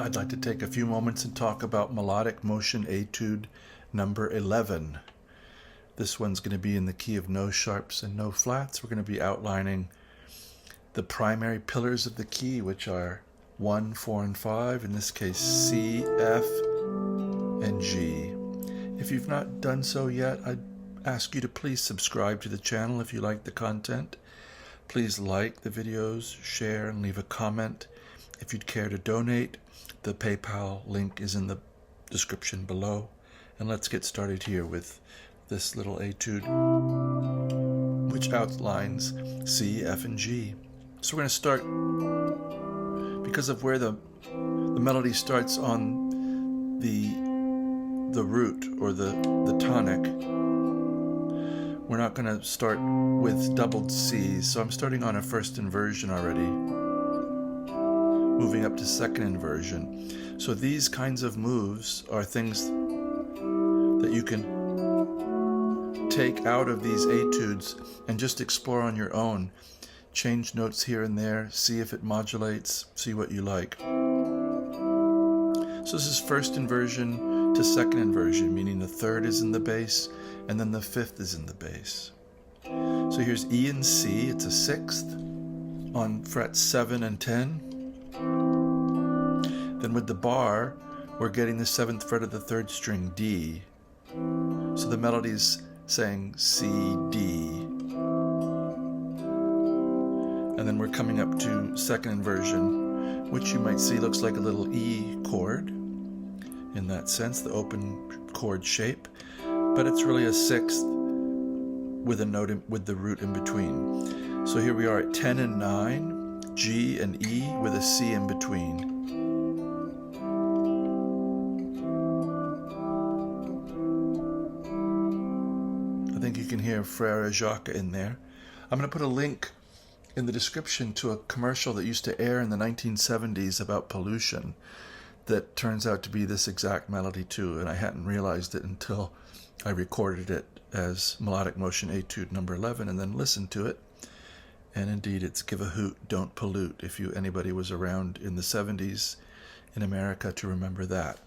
I'd like to take a few moments and talk about Melodic Motion Etude number 11. This one's going to be in the key of no sharps and no flats. We're going to be outlining the primary pillars of the key, which are 1, 4, and 5, in this case C, F, and G. If you've not done so yet, I'd ask you to please subscribe to the channel if you like the content. Please like the videos, share, and leave a comment. If you'd care to donate, the PayPal link is in the description below. And let's get started here with this little etude, which outlines C, F, and G. So we're going to start, because of where the melody starts on the root or the tonic, we're not going to start with doubled C's. So I'm starting on a first inversion already, moving up to second inversion. So these kinds of moves are things that you can take out of these etudes and just explore on your own. Change notes here and there, see if it modulates, see what you like. So this is first inversion to second inversion, meaning the third is in the bass and then the fifth is in the bass. So here's E and C, it's a sixth on frets 7 and 10. Then with the bar, we're getting the 7th fret of the 3rd string, D. So the melody's saying C, D. And then we're coming up to second inversion, which you might see looks like a little E chord in that sense, the open chord shape. But it's really a sixth with a note with the root in between. So here we are at 10 and 9, G and E with a C in between. I think you can hear Frere Jacques in there. I'm going to put a link in the description to a commercial that used to air in the 1970s about pollution that turns out to be this exact melody too, and I hadn't realized it until I recorded it as Melodic Motion Etude number 11 and then listened to it. And indeed, it's Give a Hoot, Don't Pollute, if anybody was around in the 70s in America to remember that.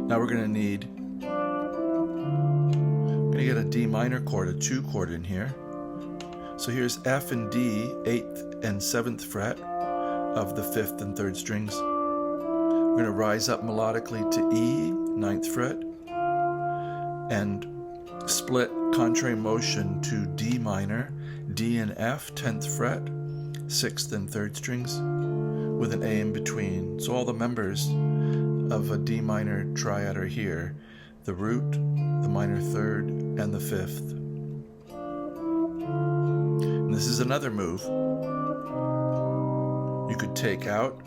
Now we're going to get a D minor chord, a 2 chord in here. So here's F and D, 8th and 7th fret of the 5th and 3rd strings. We're going to rise up melodically to E, 9th fret, and split contrary motion to D minor, D and F, 10th fret, 6th and 3rd strings, with an A in between. So all the members of a D minor triad are here: the root, the minor 3rd, and the 5th. And this is another move you could take out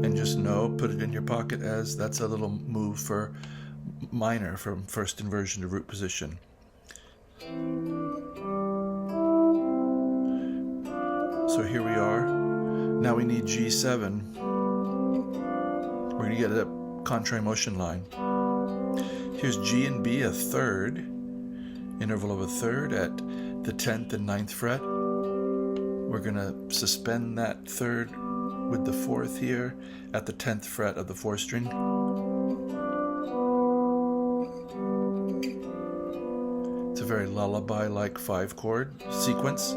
and just put it in your pocket as that's a little move for minor from first inversion to root position. So here we are. Now we need G7. We're going to get a contrary motion line. Here's G and B, a 3rd, interval of a 3rd at the 10th and 9th fret. We're going to suspend that 3rd with the 4th here at the 10th fret of the 4th string. It's a very lullaby-like 5 chord sequence.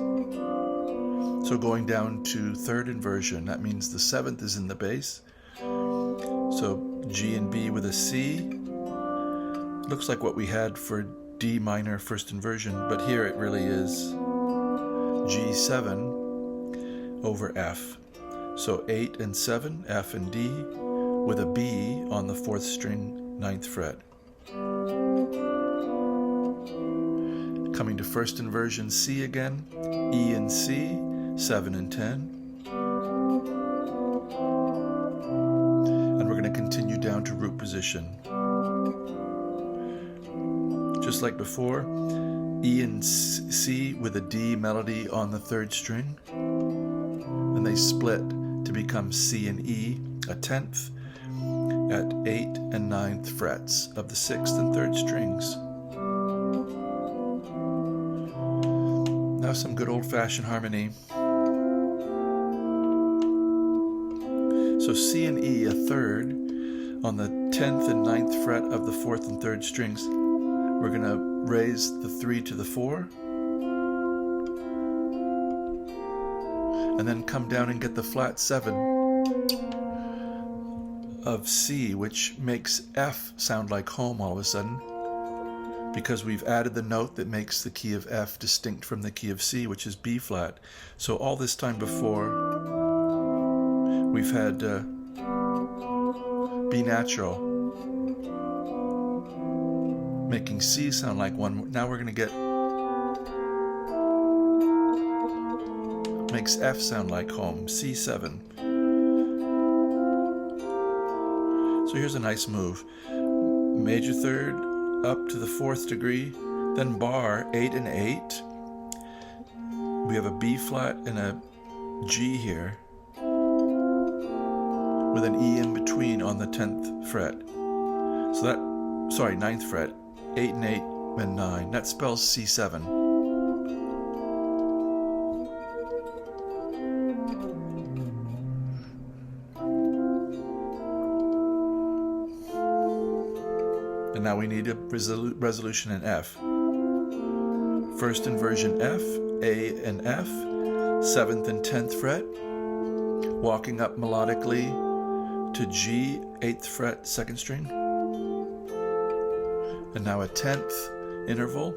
So going down to 3rd inversion, that means the 7th is in the bass. So G and B with a C. Looks like what we had for D minor first inversion, but here it really is G7 over F. So 8 and 7, F and D, with a B on the 4th string, 9th fret. Coming to first inversion, C again, E and C, 7 and 10. And we're going to continue down to root position. Just like before, E and C with a D melody on the 3rd string. And they split to become C and E, a 10th, at 8th and 9th frets of the 6th and 3rd strings. Now some good old-fashioned harmony. So C and E, a third, on the 10th and 9th fret of the 4th and 3rd strings. We're going to raise the 3 to the 4, and then come down and get the flat 7 of C, which makes F sound like home all of a sudden, because we've added the note that makes the key of F distinct from the key of C, which is B flat. So all this time before, we've had B natural, making C sound like one. Now we're going to get, makes F sound like home, C7. So here's a nice move. Major third up to the 4th degree, then bar 8 and 8. We have a B flat and a G here, with an E in between on the 10th fret. So that, sorry, 9th fret, 8 and 8 and 9. That spells C7. And now we need a resolution in F. First inversion F, A and F, 7th and 10th fret, walking up melodically to G, 8th fret, 2nd string. And now a 10th interval,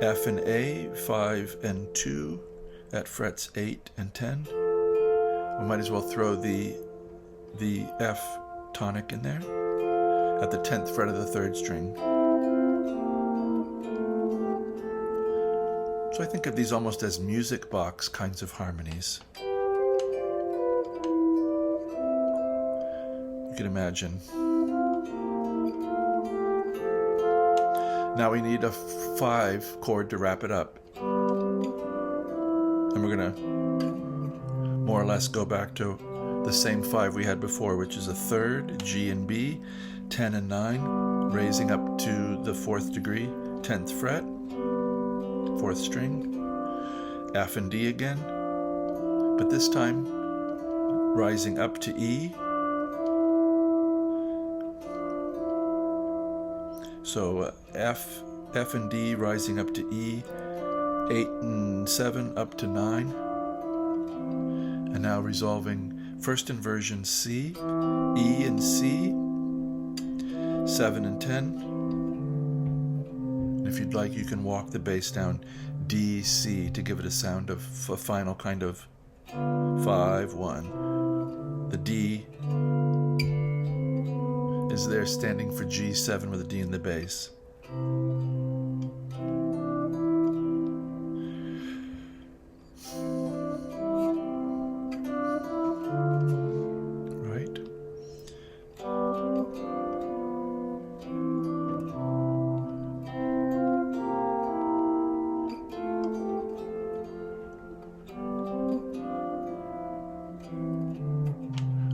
F and A, 5 and 2 at frets 8 and 10. We might as well throw the F tonic in there at the 10th fret of the 3rd string. So I think of these almost as music box kinds of harmonies. You can imagine. Now we need a 5 chord to wrap it up. And we're going to more or less go back to the same 5 we had before, which is a 3rd, G and B, 10 and 9, raising up to the 4th degree, 10th fret, 4th string, F and D again, but this time rising up to E. So F and D rising up to E, 8 and 7 up to 9, and now resolving first inversion C, E and C, 7 and 10. And if you'd like, you can walk the bass down D, C to give it a sound of a final kind of 5-1. The D is there standing for G7 with a D in the bass.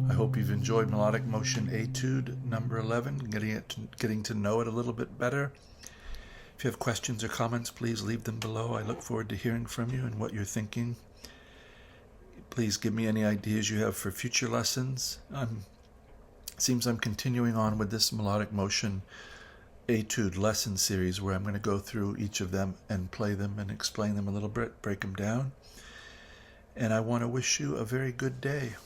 I hope you've enjoyed Melodic Motion Etude number 11, getting to know it a little bit better. If you have questions or comments, please leave them below. I look forward to hearing from you and what you're thinking. Please give me any ideas you have for future lessons. It seems I'm continuing on with this Melodic Motion Etude lesson series, where I'm going to go through each of them and play them and explain them a little bit, break them down. And I want to wish you a very good day.